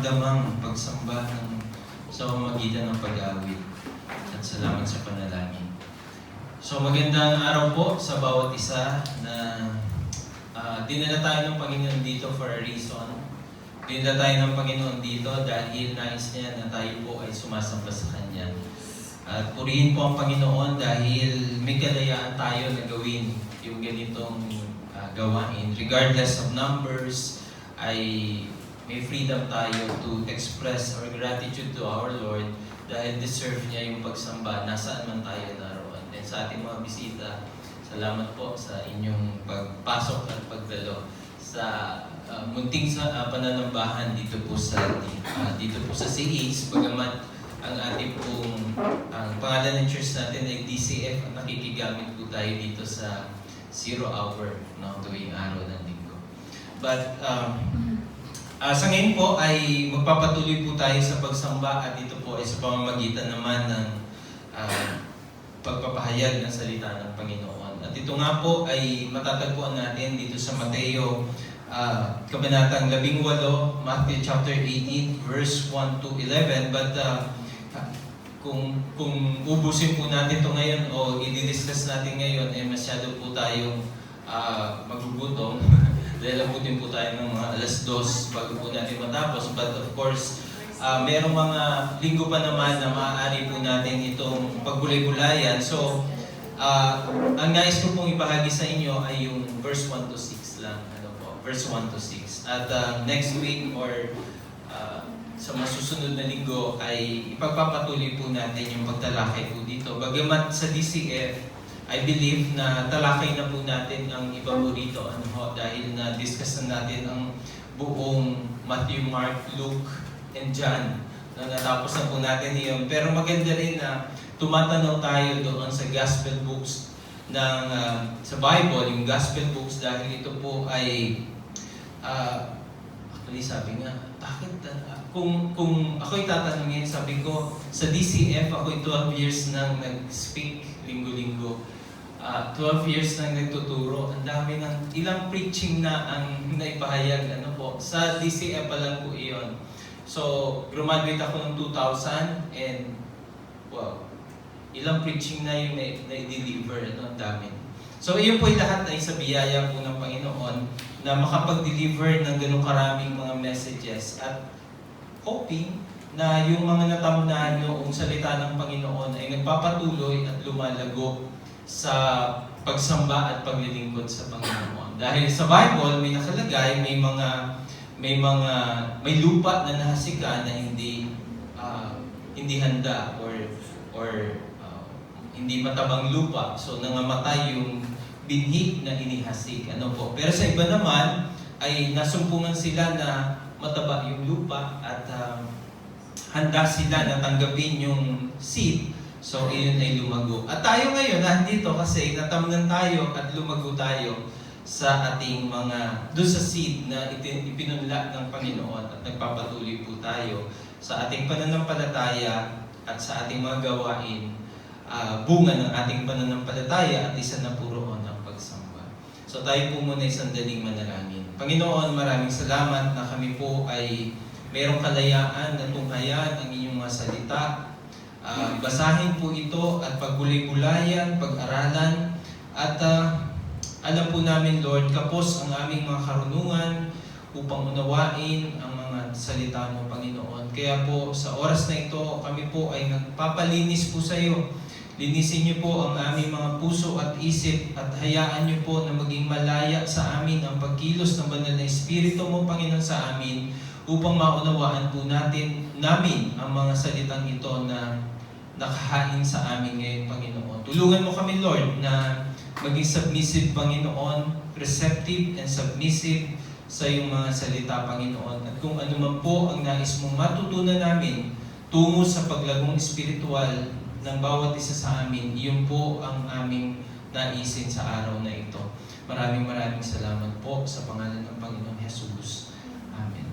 damang pagsamba sa pamamagitan ng pag-awit. At salamat sa panalangin. So magandang araw po sa bawat isa na dinala tayo ng Panginoon dito for a reason. Dinala tayo ng Panginoon dito dahil nais niya na tayo po ay sumasamba sa Kanya. At purihin po ang Panginoon dahil may kalayaan tayo na gawin yung ganitong gawain. Regardless of numbers, ay may freedom tayo to express our gratitude to our Lord dahil deserve niya yung pagsamba nasaan man tayo naroon. And sa ating mga bisita, salamat po sa inyong pagpasok at pagdalo sa munting pananambahan dito po sa CAs. Bagamat ang ating pong pangalan ng church natin ay DCF, at nakikigamit po tayo dito sa 0 hour tuwing araw ng linggo. But sa ngayon po ay magpapatuloy po tayo sa pagsamba at ito po ay sa pamamagitan naman ng pagpapahayag ng salita ng Panginoon. At ito nga po ay matatagpuan natin dito sa Mateo Kabanatang 18, Matthew chapter 18, verse 1 to 11. But kung ubusin po natin ito ngayon o i-discuss natin ngayon, eh masyado po tayong magugutom. Dahil abutin po tayo ng mga 2:00 bago po natin matapos. But of course, merong mga linggo pa naman na maaari po natin itong paggulay-gulayan. So, ang nais ko pong ibahagi sa inyo ay yung verse 1 to 6 lang. Verse 1 to 6. At next week or sa masusunod na linggo ay ipagpapatuloy po natin yung pagtalakay po dito. Bagamat sa DCF, I believe na talakay na po natin ang iba po dito dahil na-discuss na natin ang buong Matthew, Mark, Luke, and John. Natapos na po natin yun. Pero maganda rin na tumatanaw tayo doon sa Gospel books sa Bible, yung Gospel books, dahil ito po ay actually sabi nga, bakit kung ako'y tatanungin, sabi ko, sa DCF ako'y 12 years nang nag-speak linggo-linggo. 12 years nang nagtuturo. Ang dami ng ilang preaching na ang naipahayag. Sa DCF pa lang po iyon. So, graduate ako ng 2000 and ilang preaching na yung na-deliver. Ang dami. So, iyon po lahat ay sa biyaya po ng Panginoon na makapag-deliver ng ganong karaming mga messages at hoping na yung mga natamnan noong salita ng Panginoon ay nagpapatuloy at lumalago sa pagsamba at paglilingkod sa Panginoon. Dahil sa Bible may nakalagay, may lupa na nahasika na hindi handa or hindi matabang lupa. So nangamatay yung binhi na inihasik. Pero sa iba naman ay nasumpungan sila na mataba yung lupa at handa sila na tanggapin yung seed. So, iyon ay lumago. At tayo ngayon, nandito kasi natamnan tayo at lumago tayo sa ating doon sa seed na ipinunla ng Panginoon at nagpapatuloy po tayo sa ating pananampalataya at sa ating mga gawain, bunga ng ating pananampalataya at isa na puroon ang pagsamba. So, tayo po muna isang daling manalangin. Panginoon, maraming salamat na kami po ay mayroong kalayaan na tunghayan ang inyong mga salita. Basahin po ito at paggulay-gulayan, pag-aralan. At alam po namin, Lord, kapos ang aming mga karunungan upang unawain ang mga salita mo, Panginoon. Kaya po, sa oras na ito, kami po ay nagpapalinis po sa iyo. Linisin niyo po ang aming mga puso at isip at hayaan niyo po na maging malaya sa amin ang pagkilos ng banal na Espiritu mo, Panginoon, sa amin upang maunawaan po namin ang mga salitang ito na nakahain sa amin ngayon, Panginoon. Tulungan mo kami, Lord, na maging submissive, Panginoon, receptive and submissive sa iyong mga salita, Panginoon. At kung ano man po ang nais mong matutunan namin tungo sa paglagong espiritual ng bawat isa sa amin, iyon po ang aming naisin sa araw na ito. Maraming salamat po sa pangalan ng Panginoong Jesus. Amen.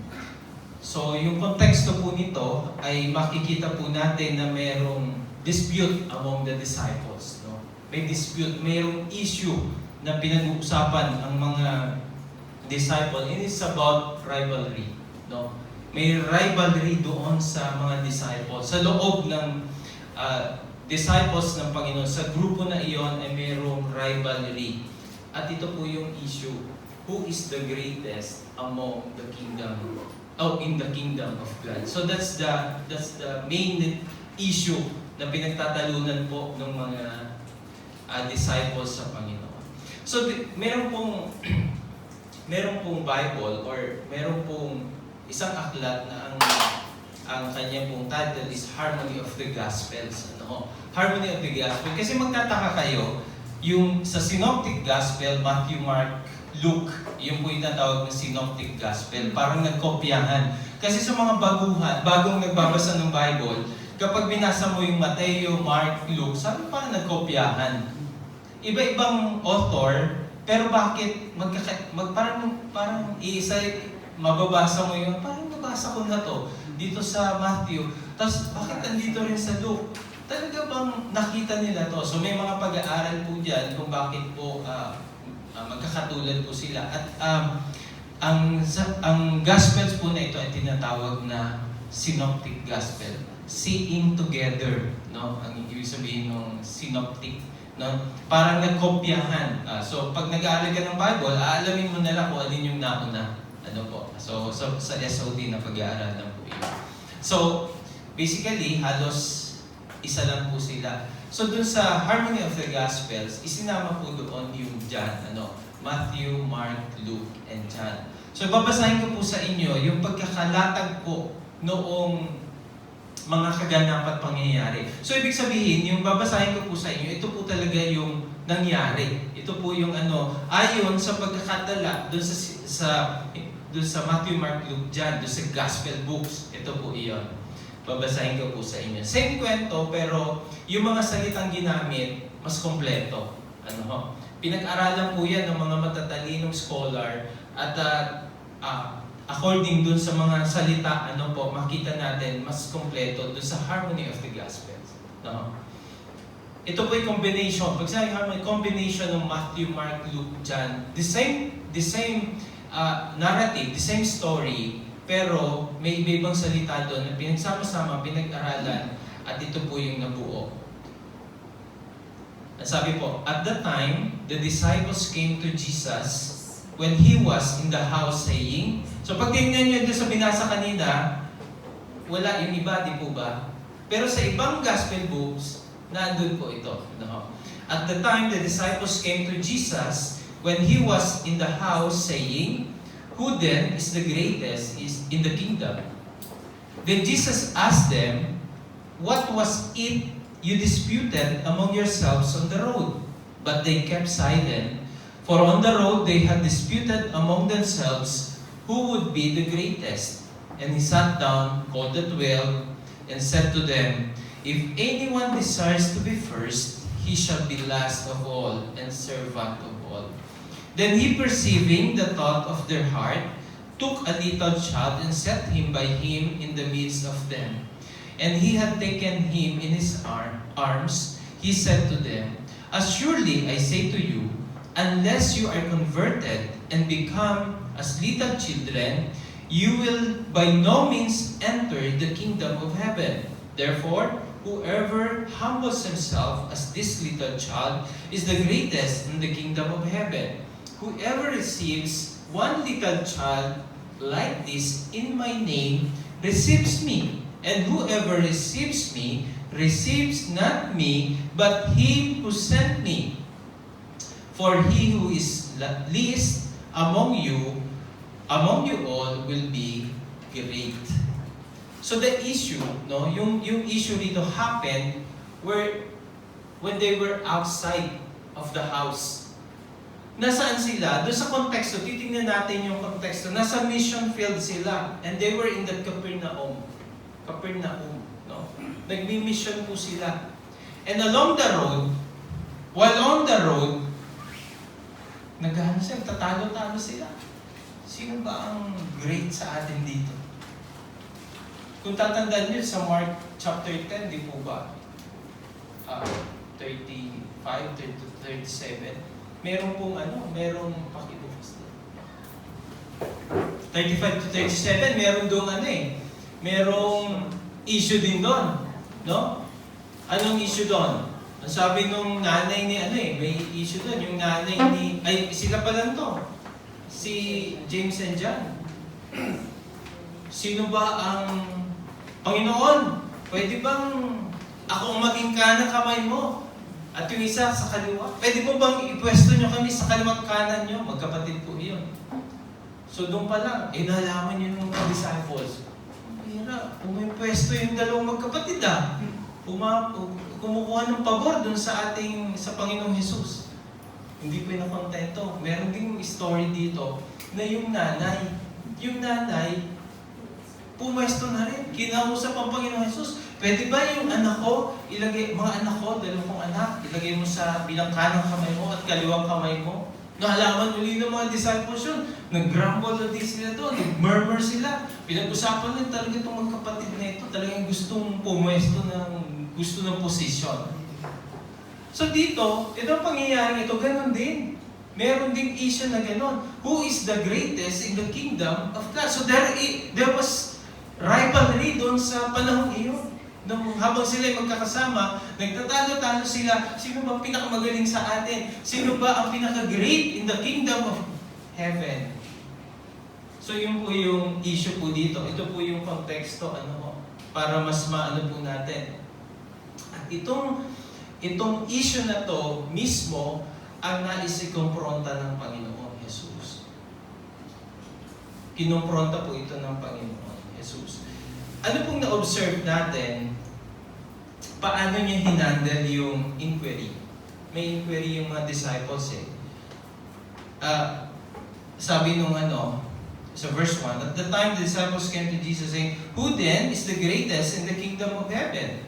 So, yung konteksto po nito ay makikita po natin na mayroong dispute among the disciples. May dispute, mayroong issue na pinag-uusapan ang mga disciple. It is about rivalry. may rivalry doon sa mga disciples. Sa loob ng disciples ng Panginoon, sa grupo na iyon ay mayroong rivalry. At ito po yung issue. Who is the greatest among the kingdom, in the kingdom of God? So that's the main issue na pinagtatalunan po ng mga disciples sa Panginoon. So meron pong Bible or meron pong isang aklat na ang kanya pong title is Harmony of the Gospels. Harmony of the Gospel. Kasi magtataka kayo, yung sa Synoptic Gospel, Matthew, Mark, Luke, yung po yung natawag ng Synoptic Gospel, parang nagkopyahan. Kasi sa mga bagong nagbabasa ng Bible, kapag binasa mo yung Mateo, Mark, Luke, sabi parang nagkopyahan. Iba-ibang author, pero bakit parang iisa, mababasa mo yung, parang nabasa ko na to dito sa Matthew. Tapos bakit andito rin sa Luke? Talaga bang nakita nila to? So may mga pag-aaral po dyan kung bakit po magkakatulad po sila. At ang Gospels po na ito ay tinatawag na Synoptic Gospel. Seeing together, no? Ang ibig sabihin ng Synoptic, no? Parang nagkopyahan. So pag nag-aaral ka ng Bible, aalamin mo na lang kung alin yung nauna. Ano po? So sa SOD na pag-aaralan po yun. So basically, halos isa lang po sila. So dun sa Harmony of the Gospels, isinama po doon yung John, Matthew, Mark, Luke, and John. So babasahin ko po sa inyo yung pagkakalatag po noong mga kaganapan pangyayari. So ibig sabihin, yung babasahin ko po sa inyo, ito po talaga yung nangyari. Ito po yung ayon sa pagkakatala dun sa Matthew, Mark, Luke, John, dun sa Gospel books. Ito po iyon. Babasahin ko po sa inyo. Same kwento, pero yung mga salitang ginamit, mas kompleto. Pinag-aralan po yan ng mga matatalinong scholar at according dun sa mga salita, makita natin mas kompleto dun sa Harmony of the Gospels. Ito po yung combination. Pag sabi harmony, combination ng Matthew, Mark, Luke, John, the same narrative, the same story, pero may iba-ibang salita doon na pinagsama-sama, pinag-aralan, at ito po yung nabuo. At sabi po, at that time, the disciples came to Jesus when He was in the house saying, so pag tingnan nyo doon sa binasa kanina, wala yung iba, di po ba? Pero sa ibang gospel books, nandun po ito. At the time, the disciples came to Jesus when He was in the house saying, who then is the greatest is in the kingdom? Then Jesus asked them, what was it you disputed among yourselves on the road? But they kept silent, for on the road they had disputed among themselves who would be the greatest. And He sat down, called the 12, and said to them, if anyone desires to be first, he shall be last of all and servant of all. Then He, perceiving the thought of their heart, took a little child and set him by him in the midst of them. And He had taken him in His arms. He said to them, assuredly I say to you, unless you are converted and become as little children, you will by no means enter the kingdom of heaven. Therefore, whoever humbles himself as this little child is the greatest in the kingdom of heaven. Whoever receives one little child like this in my name receives me. And whoever receives me receives not me, but Him who sent me. For he who is least among you all will be great. So the issue, yung issue dito happened when they were outside of the house. Nasaan sila? Doon sa konteksto, titingnan natin yung konteksto. Nasa mission field sila. And they were in the Capernaum. Nagmi-mission po sila. And along the road, while on the road, naghahanap sila, tatalo-talo sila. Sino ba ang great sa atin dito? Kung tatandaan nyo sa Mark chapter 10, di po ba? 35 to 37. Merong pakibukas doon. 35 to 37, meron doon merong issue din doon. No? Anong issue doon? Ang sabi nung nanay ni may issue doon. Yung nanay ni, sila pa lang to. Si James and John. Sino ba ang Panginoon? Pwede bang akong maging kanang kamay mo? At yung isa sa kaliwa? Pwede mo bang ipwesto nyo kami sa kaliwat kanan nyo? Magkapatid po yun. So doon pa lang, nalaman nyo ng mga disciples. Pira, kung may pwesto yung dalawang magkapatid kumukuha ng pabor doon sa Panginoong Jesus. Hindi pa nakontento. Meron ding story dito na yung nanay, pumwesto na rin. Kinausap ang Panginoong Jesus. Pwede ba yung anak ko, mga anak ko, dalawang kong anak, ilagay mo sa bilang kanang kamay mo at kaliwang kamay mo? Nahalaman uli ng mga disciples yun. Nag-grumble din sila doon. Nag-murmur sila. Pinag-usapan din talaga itong magkapatid na ito. Talagang gustong pumwesto gusto ng posisyon. So dito, itong pangyayari ito, ganun din. Meron ding issue na ganun. Who is the greatest in the kingdom of God? So there was rivalry doon sa panahong iyon. Habang sila magkakasama, nagtatalo-talo sila, sino ba pinakamagaling sa atin? Sino ba ang pinaka-great in the kingdom of heaven? So yun po yung issue po dito. Ito po yung konteksto, para mas maano po natin. At itong issue na to mismo ang nais ikumpronta ng Panginoon Jesus. Kinumpronta po ito ng Panginoon Jesus. Ano pong na-observe natin, paano niya hinandle yung inquiry? May inquiry yung mga disciples sabi nung sa verse 1, at the time the disciples came to Jesus saying, who then is the greatest in the kingdom of heaven?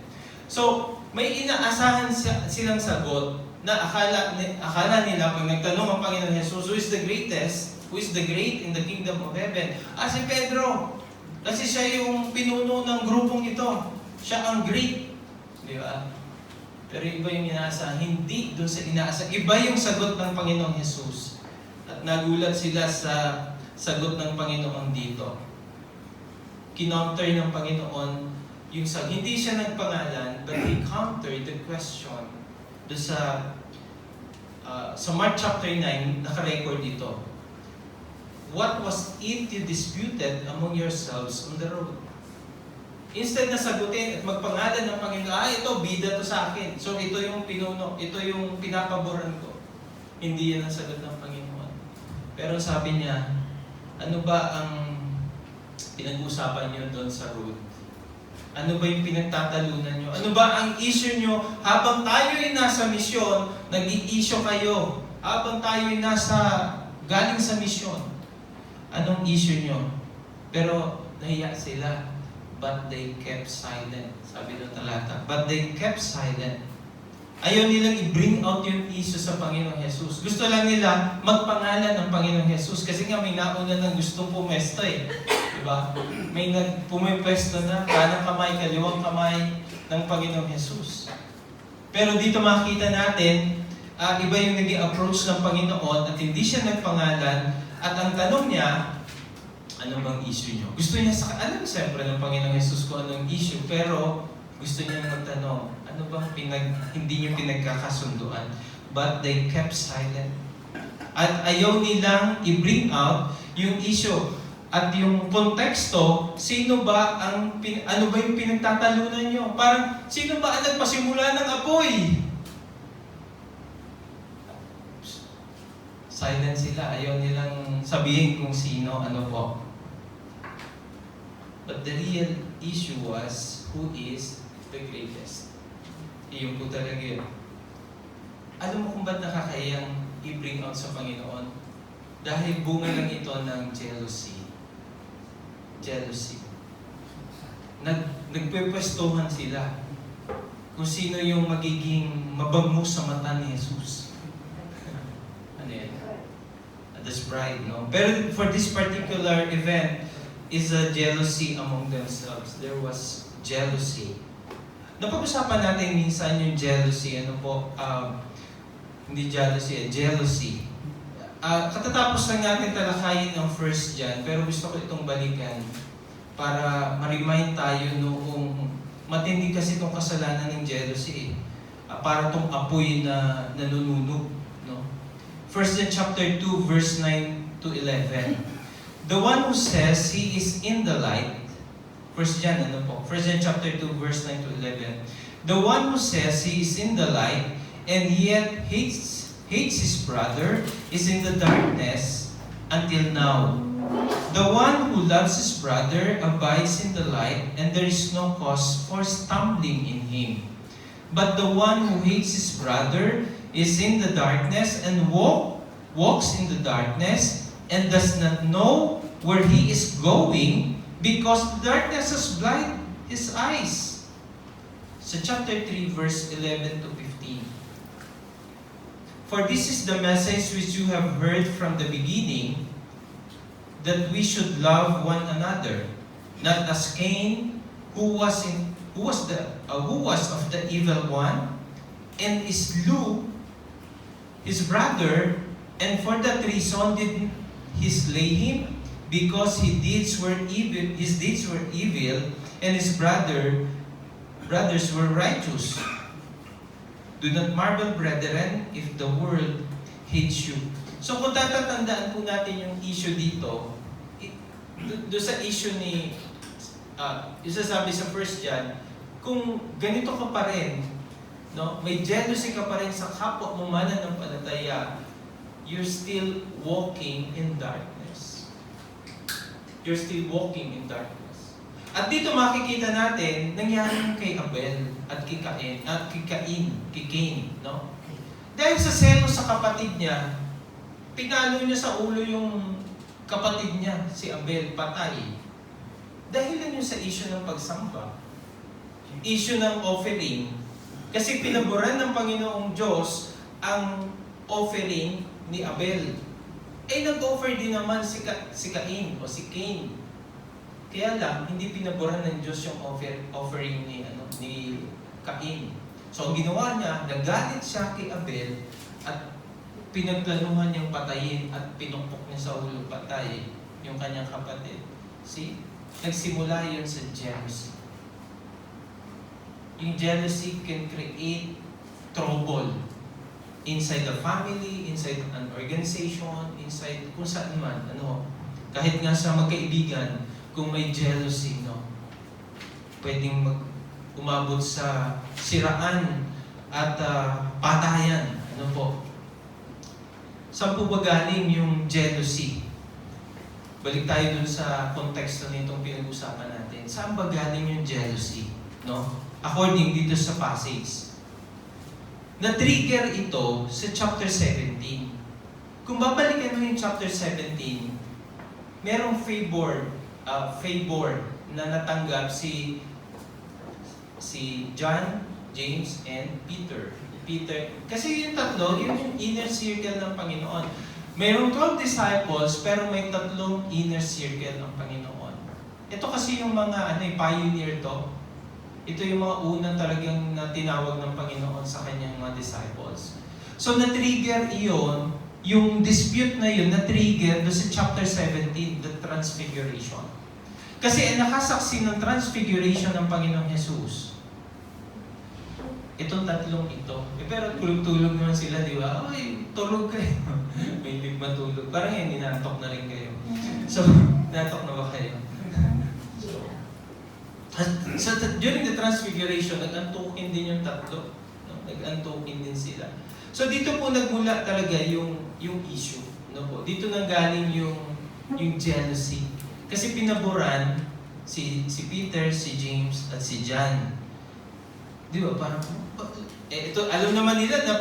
So, may inaasahan silang sagot na akala nila pag nagtanong ang Panginoon Jesus, who is the greatest, who is the great in the kingdom of heaven? Si Pedro. Kasi siya yung pinuno ng grupong ito. Siya ang great. Di ba? Pero iba yung inaasahan. Hindi doon sa inaasahan. Iba yung sagot ng Panginoong Jesus. At nagulat sila sa sagot ng Panginoon dito. Kinounter ng Panginoon yung sagot. Hindi siya nagpangalan, but he countered the question. Doon sa Mark chapter 9, naka-record dito. What was it you disputed among yourselves on the road? Instead na sagutin at magpangalan ng Panginoon, ito, bida to sa akin. So ito yung pinuno, ito yung pinapaboran ko. Hindi yan ang sagot ng Panginoon. Pero sabi niya, ano ba ang pinag-uusapan niyo doon sa road? Ano ba yung pinagtatalunan niyo? Ano ba ang issue niyo? Habang tayo ay nasa misyon, nag-i-issue kayo. Habang tayo ay galing sa misyon, anong issue nyo? Pero nahiya sila. But they kept silent. Sabi ng talata. But they kept silent. Ayaw nilang i-bring out yung issue sa Panginoong Jesus. Gusto lang nila magpangalan ng Panginoong Jesus. Kasi nga may nauna ng gustong pumesto Diba? May pumesto na kanang kamay, kaliwang kamay ng Panginoong Jesus. Pero dito makita natin, iba yung naging approach ng Panginoon at hindi siya nagpangalan. At ang tanong niya, ano bang issue niyo? Gusto niya alam siyempre ng Panginoong Jesus kung anong issue, pero gusto niya magtanong, ano bang hindi niyo pinagkakasunduan? But they kept silent. At ayaw nilang i-bring out yung issue. At yung konteksto, ano ba yung pinagtatalunan niyo? Parang, sino ba ang nagpasimula ng apoy? Silent sila. Ayaw nilang sabihin kung sino, ano po. But the real issue was, who is the greatest? Iyon po talaga yun. Alam mo kung ba't nakakayang i-bring out sa Panginoon? Dahil bunga lang ito ng jealousy. Jealousy. Nagpepwestuhan sila kung sino yung magiging mabango sa mata ni Jesus. Ano yan? This bride, no? Pero for this particular event, is a jealousy among themselves. There was jealousy. Napag-usapan natin minsan yung jealousy, hindi jealousy, jealousy. Katatapos lang natin talakayin ang 1 John, pero gusto ko itong balikan para ma-remind tayo noong matindi kasi itong kasalanan ng jealousy. Para itong apoy na nanununog. No? 1 John chapter 2, verse 9 to 11. The one who says he is in the light, 1 John chapter 2, verse 9 to 11. The one who says he is in the light and yet hates his brother is in the darkness until now. The one who loves his brother abides in the light, and there is no cause for stumbling in him. But the one who hates his brother is in the darkness and walks in the darkness and does not know where he is going because the darkness has blinded his eyes. So chapter 3, verse 11 to 15. For this is the message which you have heard from the beginning, that we should love one another, not as Cain, who was of the evil one, and slew his brother, and for that reason did he slay him, because his deeds were evil, and his brothers were righteous. Do not marvel, brethren, if the world hates you. So kung tatatandaan po natin yung issue dito, doon sa issue ni, isasabi sa 1 John, kung ganito ka pa rin, no, may jealousy ka pa rin sa kapwa mo mananampalataya, you're still walking in darkness. You're still walking in darkness. At dito makikita natin, nangyari kay Abel at kay Cain, no? Dahil sa selos sa kapatid niya, pinalo niya sa ulo yung kapatid niya, si Abel, patay. Dahil yun sa issue ng pagsamba, issue ng offering, kasi pinaboran ng Panginoong Diyos ang offering ni Abel. Nag-offer din naman si Cain o si Cain. Kaya lang, hindi pinaboran ng Diyos yung offering ni Cain. So, ang ginawa niya, nagalit siya kay Abel at pinagplanuhan niyang patayin at pinukpok niya sa ulo patay yung kanyang kapatid. See? Nagsimula yun sa jealousy. Yung jealousy can create trouble inside the family, inside an organization, inside kung saan man. Kahit nga sa magkaibigan, kung may jealousy, no, pwedeng umabot sa siraan at patayan. Saan po ba galing yung jealousy? Balik tayo dun sa konteksto nitong pinag-usapan natin. Saan ba galing yung jealousy? No? According dito sa passage. Na-trigger ito sa chapter 17. Kung babalikan mo yung chapter 17, merong favor na natanggap si John, James, and Peter. Kasi yung tatlo, yun yung inner circle ng Panginoon. Mayroong 12 disciples, pero may tatlong inner circle ng Panginoon. Ito kasi yung mga pioneer to. Ito yung mga unang talagang na tinawag ng Panginoon sa kanyang mga disciples. So na-trigger iyon, yung dispute na yun, na-trigger doon sa chapter 17, the Transfiguration. Kasi nakasaksi ng Transfiguration ng Panginoong Jesus. Itong tatlong ito. Pero tulog-tulog naman sila, di ba? Ay, tulog kayo. May matulog. Parang yan, ninantok na rin kayo. So, natok na ba kayo? So, during the Transfiguration, nag-antukin din yung tatlo. No? Nag-antukin din sila. So, dito po nagmula talaga yung issue. No po? Dito nanggaling yung jealousy. Kasi pinaboran si Peter, si James, at si John. Di ba? Parang, ito, alam naman nila na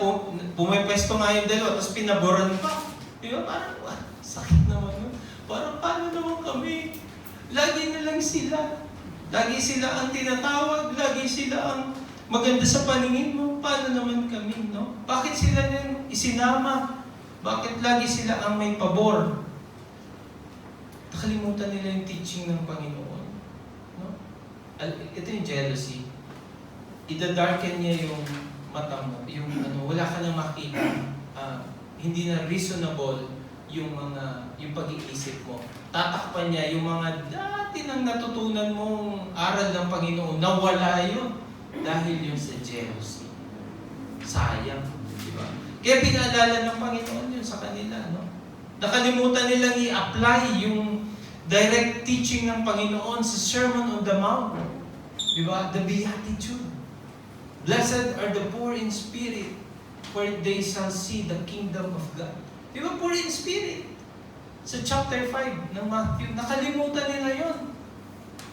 pumipwesto nga yung dalawa, tapos pinaboran pa. Di ba? Parang, sakit naman yun. Parang, paano naman kami? Lagi na lang sila. Lagi sila ang tinatawag, lagi sila ang maganda sa paningin mo. Paano naman kami, no? Bakit sila nang isinama? Bakit lagi sila ang may pabor? Nakalimutan nila yung teaching ng Panginoon. No? Ito yung jealousy. Ida-darken niya yung mata mo, wala ka nang makita, hindi na reasonable yung pag-iisip mo. Tatakpan niya yung mga dati nang natutunan mong aral ng Panginoon. Nawala yun dahil yung sa jealousy. Sayang, di ba? Kaya pinaalala ng Panginoon yun sa kanila, no? Nakalimutan nilang i-apply yung direct teaching ng Panginoon sa Sermon on the Mount. Di ba? The Beatitude. Blessed are the poor in spirit, for they shall see the kingdom of God. Di ba? Poor in spirit. Sa chapter 5 ng Matthew, nakalimutan nila yon.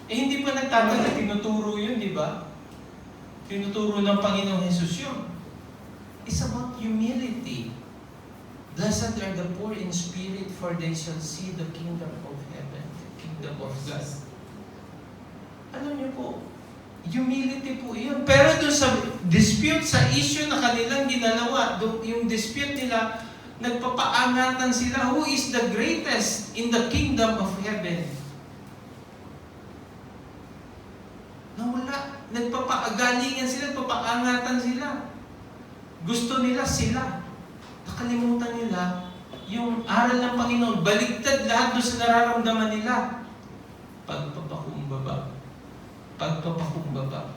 Hindi pa nagtatagal, tinuturo yun, di ba? Tinuturo ng Panginoong Jesus yun. It's about humility. Blessed are the poor in spirit, for they shall see the kingdom of heaven, the kingdom of God. Alam niyo po, humility po yun. Pero doon sa dispute, sa issue na kanilang ginalawa, yung dispute nila, nagpapaangatan sila, who is the greatest in the kingdom of heaven? Nawala. Nagpapaagalingan sila, nagpapaangatan sila. Gusto nila sila. Nakalimutan nila yung aral ng Panginoon. Baligtad lahat doon sa nararamdaman nila. Pagpapakumbaba. Pagpapakumbaba.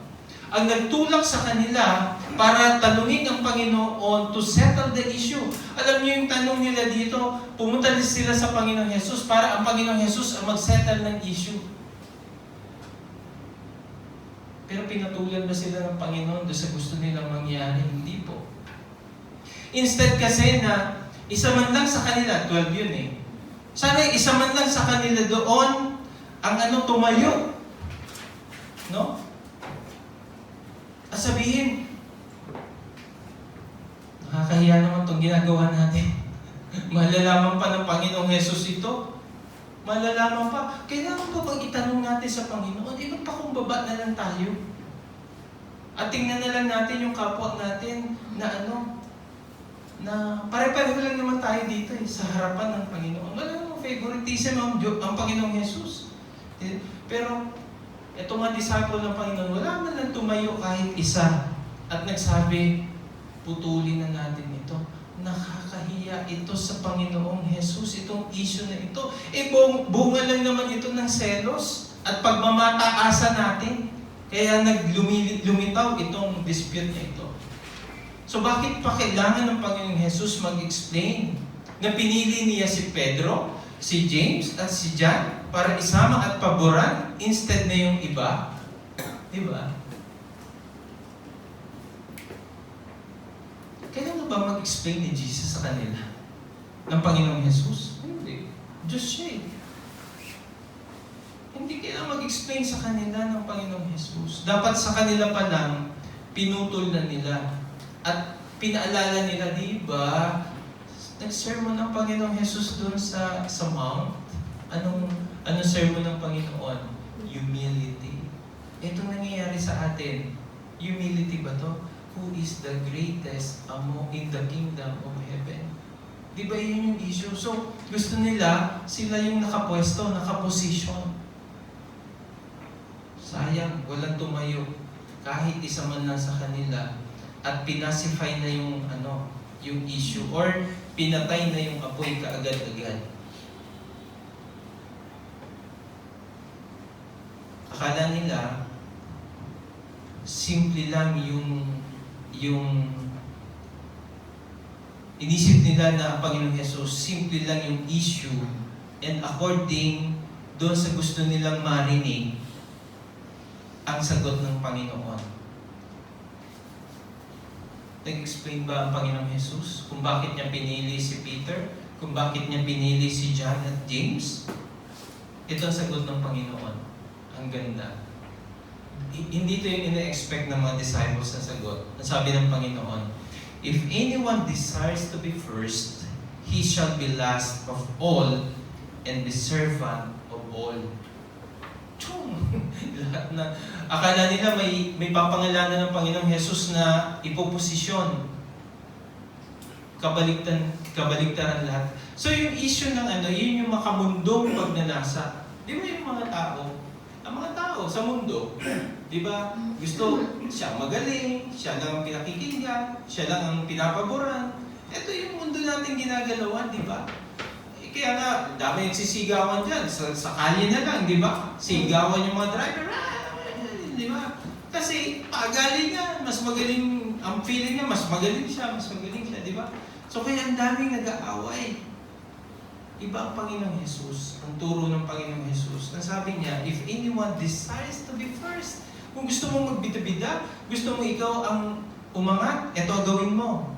Ang nagtulak sa kanila para tanungin ang Panginoon to settle the issue. Alam niyo yung tanong nila dito, pumunta sila sa Panginoong Jesus para ang Panginoong Jesus ang mag-settle ng issue. Pero pinatulan ba sila ng Panginoon doon sa gusto nilang mangyari? Hindi po. Instead kasi na isa man lang sa kanila, 12 yun eh. Sana isa man lang sa kanila doon ang tumayo. No? At sabihin, nakakahiya naman itong ginagawa natin. Malalaman pa ng Panginoong Jesus ito. Malalaman pa. Kailangan pa bang itanong natin sa Panginoon? Magpakumbaba na lang tayo. At tingnan na lang natin yung kapwa natin na na pare-pareho lang naman tayo dito sa harapan ng Panginoon. Wala namang favoritism ang Panginoong Jesus. Pero, itong mga disciple ng Panginoon, wala man lang tumayo kahit isa at nagsabi, putulin na natin ito. Nakakahiya ito sa Panginoong Jesus, itong issue na ito. Bunga lang naman ito ng selos at pagmamataasan natin. Kaya lumitaw itong dispute na ito. So bakit pa kailangan ng Panginoong Jesus mag-explain na pinili niya si Pedro, si James at si John para isama at paboran instead na yung iba? Diba? Kailangan ba mag-explain ni Jesus sa kanila? Ng Panginoong Jesus? Hindi. Diyos siya eh. Hindi kailangan mag-explain sa kanila ng Panginoong Jesus. Dapat sa kanila pa lang, pinutol na nila. At pinaalala nila, di ba, nag-sermon ng Panginoong Jesus doon sa Mount. Anong sermon ng Panginoon? Humility. Ito nangyayari sa atin. Humility ba to? Who is the greatest in the kingdom of heaven? Di ba yun yung issue? So, gusto nila, sila yung nakapwesto, nakaposisyon. Sayang, walang tumayo. Kahit isa man lang sa kanila. At pinacify na yung issue. Or pinatay na yung apoy kaagad-agad. Akala nila, simple lang yung inisip nila na ang Panginoong Jesus, simple lang yung issue, and according doon sa gusto nilang marinig, ang sagot ng Panginoon. Nag-explain ba ang Panginoong Jesus kung bakit niya pinili si Peter? Kung bakit niya pinili si John at James? Ito ang sagot ng Panginoon. Ang ganda. Hindi ito yung ina-expect ng mga disciples na sagot. Ang sabi ng Panginoon, if anyone desires to be first, he shall be last of all and be servant of all. Lahat na. Akala nila may papangalanan ng Panginoong Jesus na ipoposisyon. Kabaligtaran lahat. So yung issue ng yun yung makamundong pagnanasa. Di ba yung mga tao? Ang mga tao sa mundo, di ba? Gusto siya magaling, siya lang ang pinakikinggan, siya lang ang pinapaboran. Ito yung mundo natin ginagalawan, di ba? kaya nga, dami nagsisigawan dyan. Sa kalye na lang, di ba? Sigawan yung mga driver. Di ba? Kasi pagaling niya, mas magaling, ang feeling niya, mas magaling siya, di ba? So kaya ang daming nag-aaway. Iba ang Panginoong Jesus, ang turo ng Panginoong Jesus. Ang sabi niya, if anyone desires to be first, kung gusto mong magbida-bida, gusto mo ikaw ang umangat, eto gawin mo.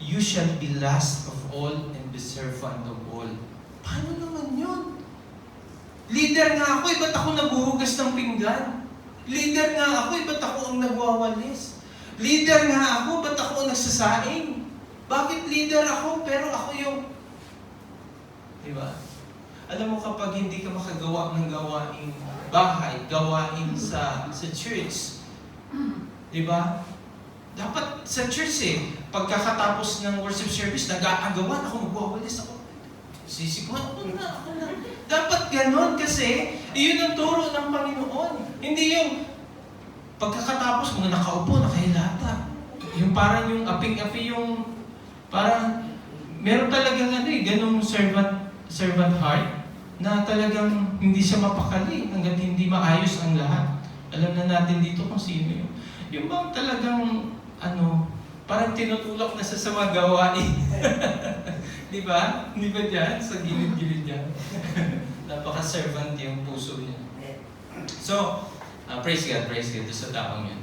You shall be last of all and be servant of all. Paano naman yun? Leader nga ako, ba't ako naghuhugas ng pinggan? Leader nga ako, ba't ako ang nagwawalis? Leader nga ako, ba't ako ang nagsasaing? Bakit leader ako, pero ako yung... Diba? Alam mo kapag hindi ka makagawa ng gawaing bahay, gawain sa church, diba? Dapat sa church pagkakatapos ng worship service, nag-aagawan ako, magwawalis ako. Sisikuan ako na. Dapat ganon kasi, iyon ang turo ng Panginoon. Hindi yung pagkakatapos mga nakaupo, nakahilata. Yung parang yung aping-api yung parang meron talagang ganung servant heart na talagang hindi siya mapakali hanggang hindi maayos ang lahat. Alam na natin dito kung sino yun. Yung bang talagang parang tinutulak na sa mga gawain. Di ba? Di ba dyan? Sa gilid-gilid dyan. Napaka-servant yung puso niya. So, praise God sa taong yun.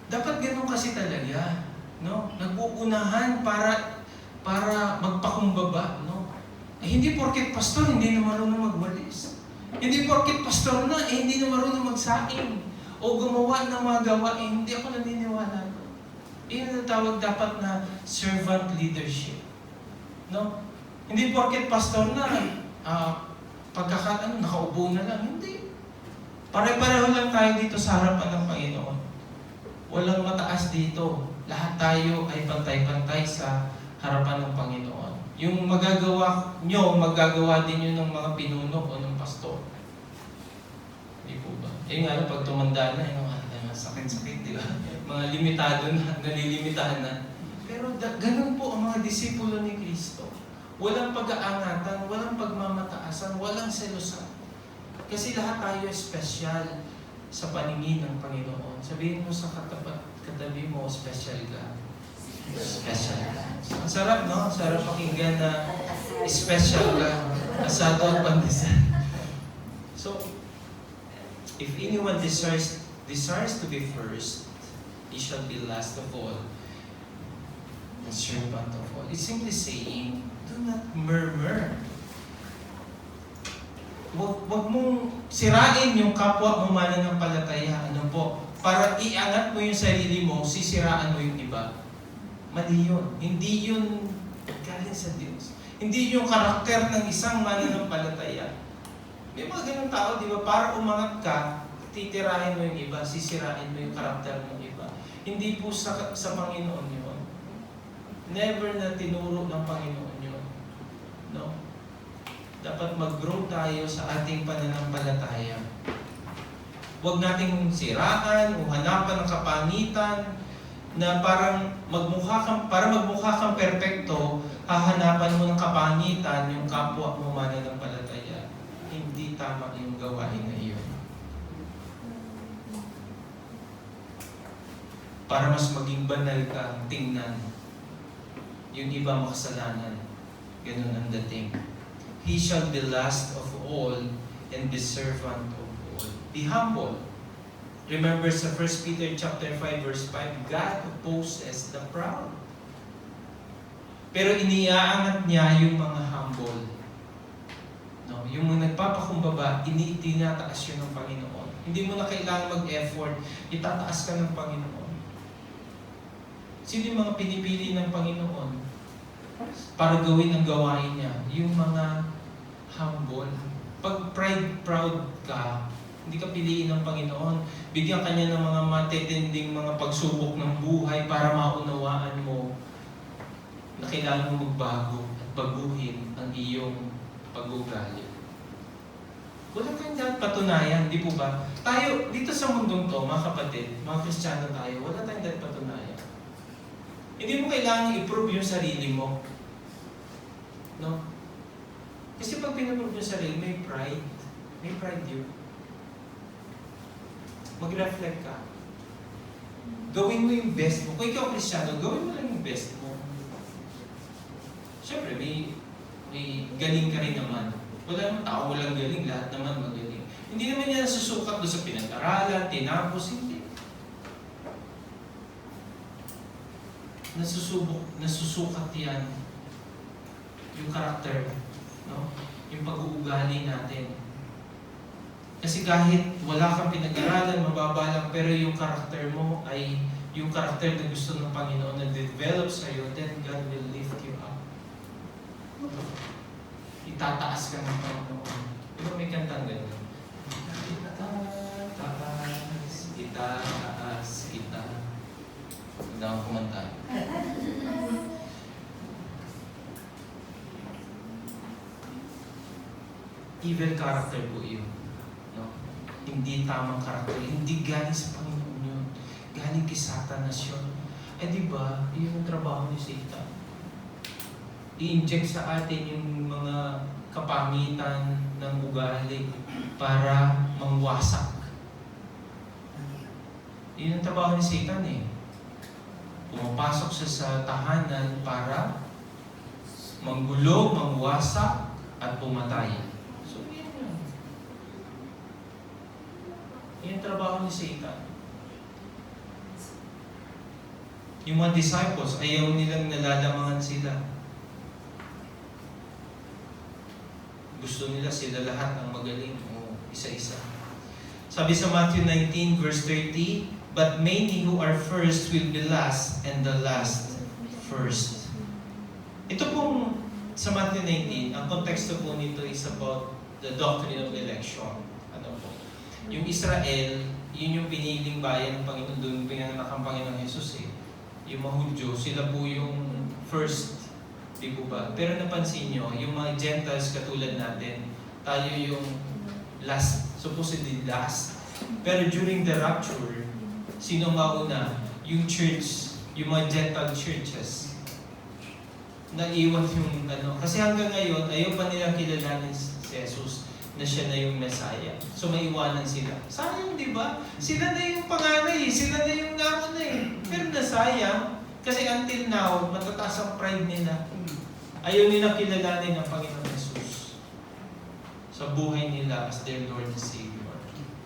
Dapat ganun kasi talaga. No? Nag-uunahan para magpakumbaba, no? Hindi porket pastor, hindi na marunong magwalis. Hindi porket pastor na, hindi na marunong magsaing. O gumawa ng mga gawain, hindi ako naniniwala. Iyon ang tawag dapat na servant leadership. No? Hindi porket pastor na, nakaupo na lang. Hindi. Pare-pareho lang tayo dito sa harapan ng Panginoon. Walang mataas dito. Lahat tayo ay pantay-pantay sa harapan ng Panginoon. Yung magagawa nyo, magagawa din yun ng mga pinuno o ng pastor. Hindi po ba? Nga pag tumanda na, sakit-sakit, di ba? Mga limitado na, nalilimitahan na. Pero ganun po ang mga disipulo ni Kristo. Walang pag-aangatan, walang pagmamataasan, walang selosan. Kasi lahat tayo espesyal sa paningin ng Panginoon. Sabihin mo sa katabi mo, special ka. Special ka. Ang sarap, no? Sarap pakinggan na special ka. Asado ang pandesal. So, if anyone desires to be first, he shall be last of all and servant of all. It's simply saying, do not murmur. Huwag mong sirain yung kapwa mo mananampalataya. Para iangat mo yung sarili mo, sisiraan mo yung iba. Mali yun. Hindi yun galing sa Diyos. Hindi yung karakter ng isang mananampalataya. May mga ganun tao, di ba? Para umangat ka, titirahin mo yung iba, sisirain mo yung karakter ng iba. Hindi po sa Panginoon yun. Never na tinuro ng Panginoon yun. No? Dapat mag-grow tayo sa ating pananampalataya. Huwag nating siraan o hanapan ng kapangitan na para magmukha kang perpekto, hahanapan mo ng kapangitan yung kapwa mo mananampalataya. Hindi tama yung gawain na iyon. Para mas maging banal ka tingnan, yung iba makasalanan. Ganun ang dating. He shall be last of all and be servant of all. Be humble. Remember sa 1 Peter chapter 5 verse 5, God opposes the proud. Pero iniaangat niya yung mga humble. No, yung mga nagpapakumbaba, tinataas yun ng Panginoon. Hindi mo na kailangan mag-effort, itataas ka ng Panginoon. Sino yung mga pinipili ng Panginoon para gawin ang gawain niya? Yung mga humble. Pag proud ka, hindi ka piliin ng Panginoon. Bigyan ka niya ng mga matitinding mga pagsubok ng buhay para maunawaan mo na kailangan mo magbago at baguhin ang iyong pag-ugali. Wala tayong dapat patunayan, di po ba? Tayo, dito sa mundong to, mga kapatid, mga Kristiyano tayo, wala tayong dapat patunayan. Hindi mo kailangan i-prove yung sarili mo. No? Kasi pag pinaprove mo sarili, may pride. May pride yun. Mag-reflect ka. Gawin mo yung best mo. Kung ikaw Kristyano, gawin mo lang yung best mo. Siyempre, may galing ka rin naman. Wala naman tao walang galing, lahat naman magaling. Hindi naman yan nasusukat doon sa pinag-aralan, tinapos, hindi. Nasusukat yan yung karakter, no? Yung pag-uugali natin. Kasi kahit wala kang pinag-aralan, mababa lang, pero yung karakter mo ay yung karakter na gusto ng Panginoon na develop sa'yo, then God will lift you up. Itataas ka ng Panginoon. Diba may kantang gano'n? Itataas kita. Hindi ako kumanta. Evil character po yun. No? Hindi tamang karakter. Hindi galing sa Panginoon yun. Galing kay Satanas yun. Eh di ba, yun ang trabaho ni Satan. I-inject sa atin yung mga kapangitan ng ugali para mangwasak. Yun ang trabaho ni Satan eh. Pumapasok siya sa tahanan para manggulo, mangwasak, at pumatay. So, yun yun. Yun ang trabaho ni Satan. Yung mga disciples, ayaw nilang nalalamangan sila. Gusto nila sila lahat ang magaling o isa-isa. Sabi sa Matthew 19 verse 30, "But many who are first will be last, and the last first." Ito pong sa Matthew 19, ang konteksto po nito is about the doctrine of election. Ano po? Yung Israel, yun yung piniling bayan ng Panginoon, doon pinanganak ang Panginoong Jesus eh. Yung mga Hudyo, sila po yung first. Di po ba? Pero napansin nyo, yung mga Gentiles katulad natin, tayo yung last, supposedly last. Pero during the rapture, sino mauna? Yung church, yung mga Gentile churches. Naiwan yung ano. Kasi hanggang ngayon, ayaw pa nila kilalanin si Jesus na siya na yung Messiah. So maiwanan sila. Sayang, di ba? Sila na yung panganay, sila na yung nauna eh. Pero nasayang, kasi until now, matataas ang pride nila. Ayaw nila kilalanin ang Panginoon Jesus sa buhay nila as their Lord and Savior.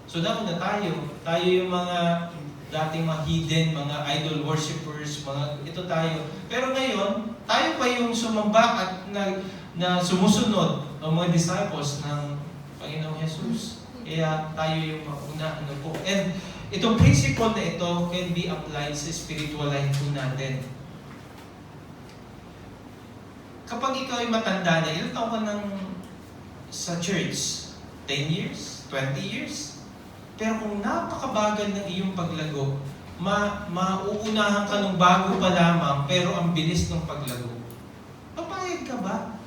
So nauna tayo. Tayo yung mga dating mga hidden, mga idol worshippers, mga ito tayo. Pero ngayon, tayo pa yung sumamba at na sumusunod ang mga disciples ng Panginoong Jesus. Kaya tayo yung mauna. Ano po. And itong principle na ito can be applied sa spiritual life po natin. Kapag ikaw ay matanda na, ilang taon ka nang sa church? 10 years? 20 years? Pero kung napakabagal ng iyong paglago, mauunahan ka ng bago pa lamang, pero ang bilis ng paglago. Papayag ka ba?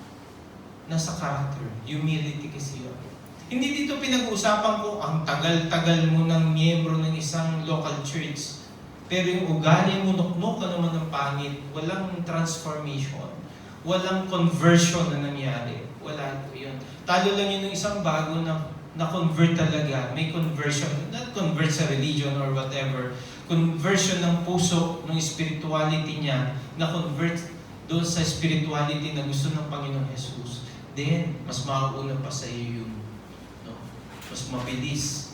Nasa character. Humility kasi yun. Hindi dito pinag-uusapan ko ang tagal-tagal mo ng miyembro ng isang local church. Pero yung ugali mo, nuknok ka naman ng pangit, walang transformation. Walang conversion na nangyari. Wala po yun. Talo lang yun ng isang bago na convert talaga. May conversion. Not convert sa religion or whatever. Conversion ng puso, ng spirituality niya, na convert doon sa spirituality na gusto ng Panginoong Jesus. Then, mas mauuna pa sa iyo yun. No? Mas mabilis.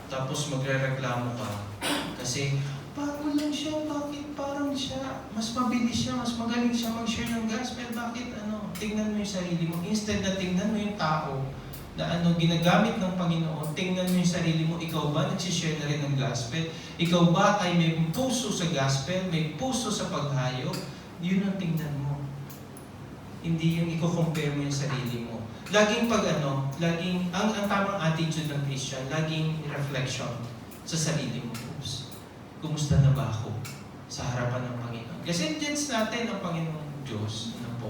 Tapos magre-reklamo ka. Kasi, bago lang siya, bakit parang siya, mas mabilis siya, mas magaling siya mag-share ng gospel, bakit tingnan mo yung sarili mo, instead na tingnan mo yung tao na ginagamit ng Panginoon, tingnan mo yung sarili mo, ikaw ba nagsishare na rin ng gospel? Ikaw ba ay may puso sa gospel, may puso sa paghayo? Yun ang tingnan mo. Hindi yung i-compare mo yung sarili mo. Laging laging, ang tamang attitude ng Christian, laging reflection sa sarili mo. Kumusta na ba ako sa harapan ng Panginoon? Kasi sense natin ang Panginoong Diyos. Ano po?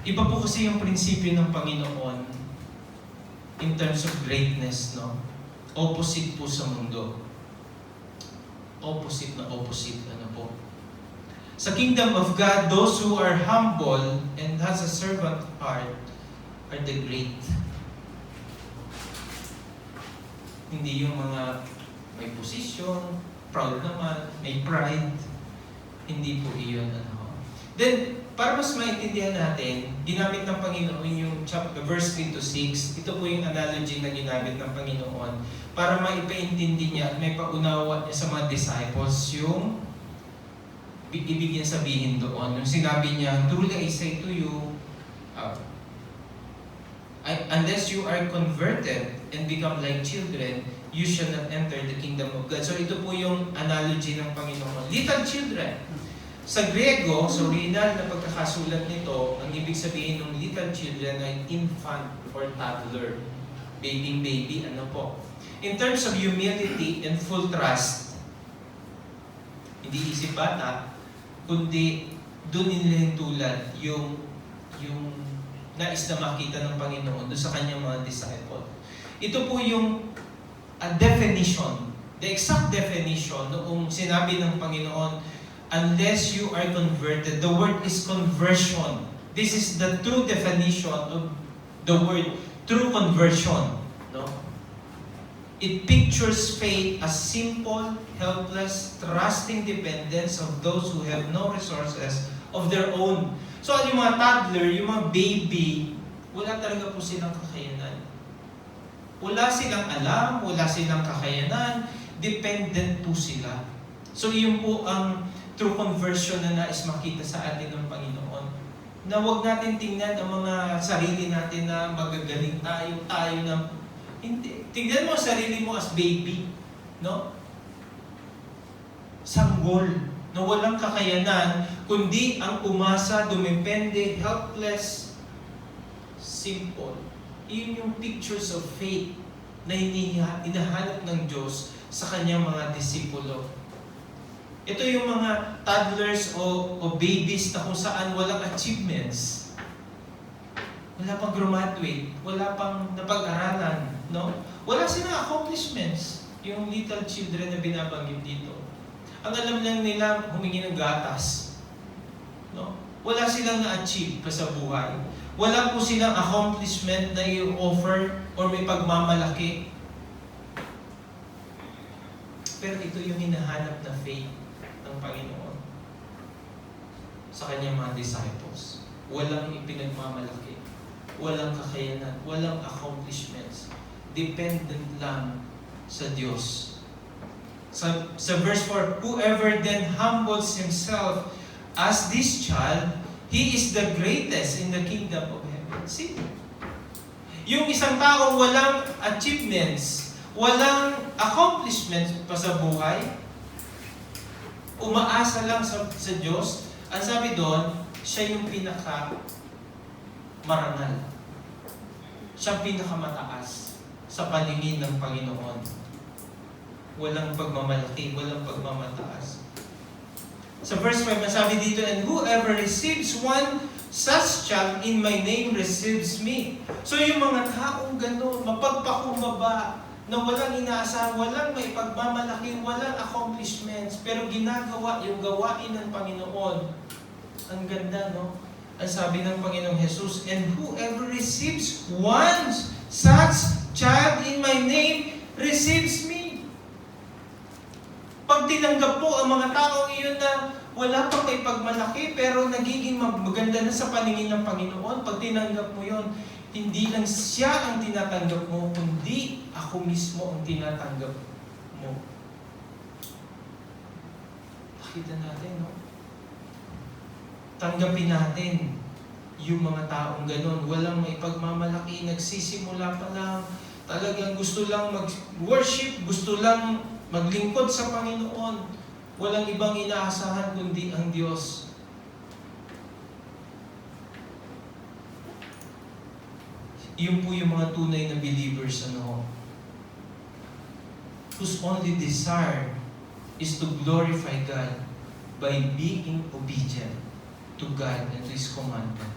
Iba po kasi yung prinsipyo ng Panginoon in terms of greatness, no? Opposite po sa mundo. Opposite na opposite, ano po? Sa kingdom of God, those who are humble and has a servant heart are the great. Hindi yung mga may posisyon, proud naman, may pride. Hindi po iyon. Then, para mas maintindihan natin, ginamit ng Panginoon yung verse 3 to 6. Ito po yung analogy na ginamit ng Panginoon para maipaintindi niya at may paunawa niya sa mga disciples yung ibig niya sabihin doon. Yung sinabi niya, truly I say to you, unless you are converted and become like children, you shall not enter the kingdom of God. So ito po yung analogy ng Panginoon. Little children. Sa Griego, sa original na pagkakasulat nito, ang ibig sabihin ng little children ay infant or toddler. Baby, ano po. In terms of humility and full trust, hindi isip bata, kundi doon nilintulad yung nais na makita ng Panginoon doon sa kanyang mga disciple. Ito po yung definition, the exact definition noong sinabi ng Panginoon, unless you are converted. The word is conversion. This is the true definition of the word true conversion. No? It pictures faith as simple, helpless, trusting dependence of those who have no resources of their own. So yung mga toddler, yung mga baby, wala talaga po silang kakayanan. Wala silang alam, wala silang kakayanan, dependent po sila. So yun po ang true conversion na nais makita sa atin ng Panginoon. Na huwag natin tingnan ang mga sarili natin na magagaling tayo na hindi. Tingnan mo ang sarili mo as baby, no? Sanggol, na walang kakayanan, kundi ang umasa, dumepende, helpless, simple. Iyon yung pictures of faith na hinahanap ng Diyos sa kanyang mga disipulo. Ito yung mga toddlers o babies na kung saan walang achievements. Wala pang graduate, wala pang napag-aralan, no? Wala silang accomplishments, yung little children na binabanggit dito. Ang alam lang nila, humingi ng gatas. No? Wala silang na-achieve pa sa buhay. Wala po silang accomplishment na i-offer or may pagmamalaki. Pero ito yung hinahanap na faith ng Panginoon sa kanyang mga disciples. Walang ipinagmamalaki, walang kakayanan, walang accomplishments. Dependent lang sa Diyos. Sa verse 4, whoever then humbles himself as this child, he is the greatest in the kingdom of heaven. See? Yung isang taong walang achievements, walang accomplishments pa sa buhay, umaasa lang sa Diyos, ang sabi doon, siya yung pinaka-marangal. Siya yung pinaka-mataas sa paningin ng Panginoon. Walang pagmamalaki, walang pagmamataas. Sa verse 5, masabi dito, and whoever receives one such child in my name receives me. So yung mga taong gano'n, mapagpakumbaba, na walang inaasahan, walang may pagmamalaki, walang accomplishments, pero ginagawa yung gawain ng Panginoon. Ang ganda, no? Ang sabi ng Panginoong Jesus, and whoever receives one such child in my name receives me. Pag tinanggap po ang mga taong iyon na wala pang may pagmalaki pero nagiging maganda na sa paningin ng Panginoon, pag tinanggap mo yon, hindi lang siya ang tinatanggap mo, kundi ako mismo ang tinatanggap mo. Pakita natin, no? Tanggapin natin yung mga taong ganon. Walang may pagmamalaki, nagsisimula pa lang, talagang gusto lang mag-worship, gusto lang maglingkod sa Panginoon. Walang ibang inaasahan kundi ang Diyos. Iyon po yung mga tunay na believers, whose only desire is to glorify God by being obedient to God and to His commandment.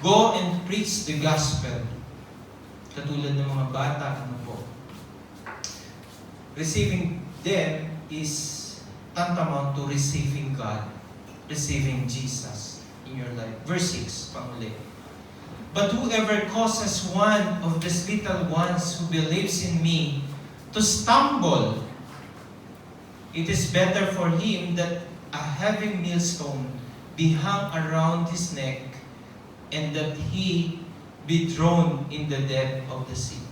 Go and preach the gospel. Katulad ng mga bata, Receiving them is tantamount to receiving God receiving Jesus in your life. Verse 6, panguli. But whoever causes one of these little ones who believes in me to stumble, it is better for him that a heavy millstone be hung around his neck and that he be thrown in the depth of the sea.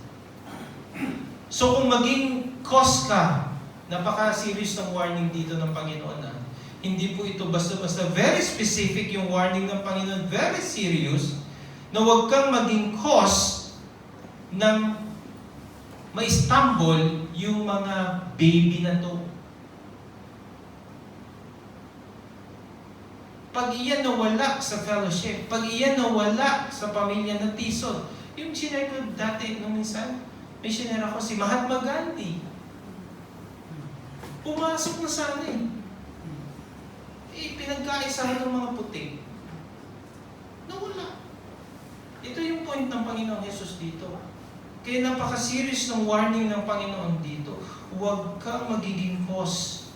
So kung maging cause ka, napaka-serious ng warning dito ng Panginoon. Hindi po ito basta-basta. Very specific yung warning ng Panginoon. Very serious. Na huwag kang maging cause ng ma-stumble yung mga baby na to. Pag iyan nawala sa fellowship, pag iyan nawala sa pamilya na tisod, yung sinare ko dati nung minsan, may sinare ako si Mahatma Gandhi. Pumasok na sana eh. Pinagkaisahan ng mga puti. Nawala. Ito yung point ng Panginoon Jesus dito. Kaya napaka-serious ng warning ng Panginoon dito. Huwag kang magiging cause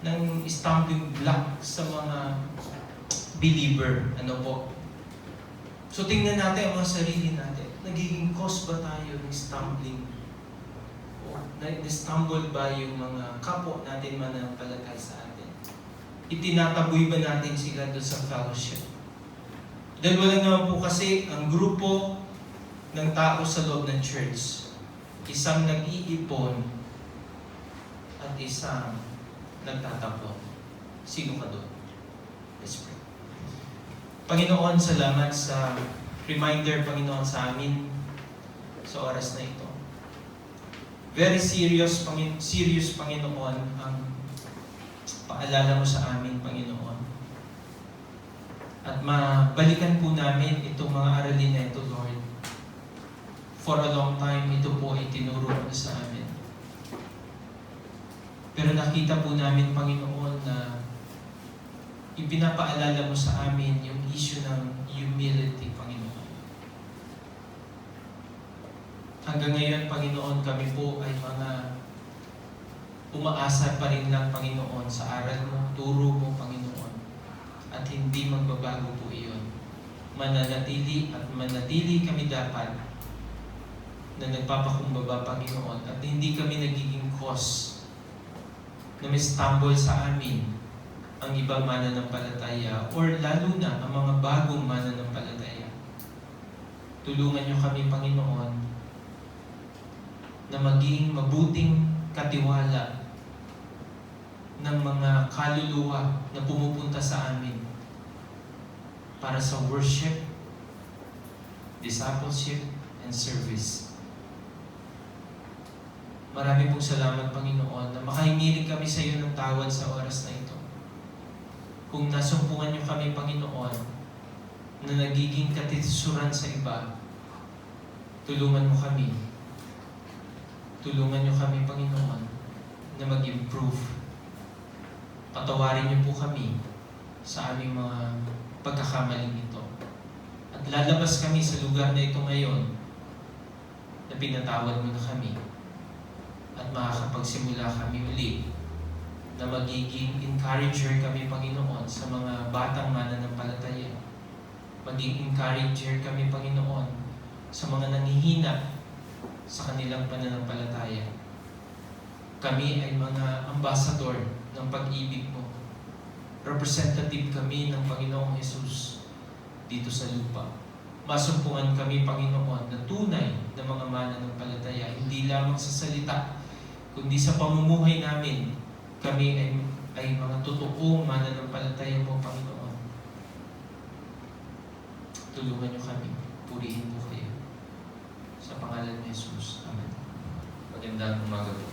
ng stumbling block sa mga believer. Ano po? So tingnan natin ang mga sarili natin. Nagiging cause ba tayo ng stumbling? O na-stumble ba yung mga kapwa natin mananampalatay sa atin? Itinataboy ba natin sila doon sa fellowship? Dahil wala naman po kasi ang grupo ng tao sa loob ng church. Isang nag-iipon at isang nagtatapon. Sino ka doon? Let's pray. Panginoon, salamat sa reminder, Panginoon, sa amin sa oras na ito. Very serious, Panginoon, ang paalala mo sa amin, Panginoon. At mabalikan po namin itong mga aralin na ito, Lord. For a long time, ito po ay tinuro mo sa amin. Pero nakita po namin, Panginoon, na ipinapaalala mo sa amin yung issue ng humility, Panginoon. Hanggang ngayon, Panginoon, kami po ay mga umaasa pa rin lang, Panginoon, sa aral mo, turo mo, Panginoon. At hindi magbabago po iyon. Mananatili at manatili kami dapat na nagpapakumbaba, Panginoon, at hindi kami nagiging cause na may stumble sa amin ang ibang mananampalataya or lalo na ang mga bagong mananampalataya. Tulungan niyo kami, Panginoon, na maging mabuting katiwala ng mga kaluluwa na pumupunta sa amin para sa worship, discipleship, and service. Marami pong salamat, Panginoon, na makahingiling kami sa iyo ng tawad sa oras na ito. Kung nasumpungan niyo kami, Panginoon, na nagiging katisuran sa iba, tulungan mo kami. Tulungan niyo kami, Panginoon, na mag-improve. Patawarin niyo po kami sa aming mga pagkakamaling ito. At lalabas kami sa lugar na ito ngayon na pinatawad mo na kami. At makakapagsimula kami uli na magiging encourager kami, Panginoon, sa mga batang mananampalataya. Maging encourager kami, Panginoon, sa mga nanghihina sa kanilang pananampalataya. Kami ay mga ambassador ng pag-ibig mo. Representative kami ng Panginoong Jesus dito sa lupa. Masumpungan kami, Panginoon, na tunay na mga mananampalataya, hindi lamang sa salita, kundi sa pamumuhay namin, kami ay mga totoong mananampalataya mo, Panginoon. Tulungan niyo kami. Purihin po kayo. Sa pangalan ni Jesus. Amen. Magandang umaga po.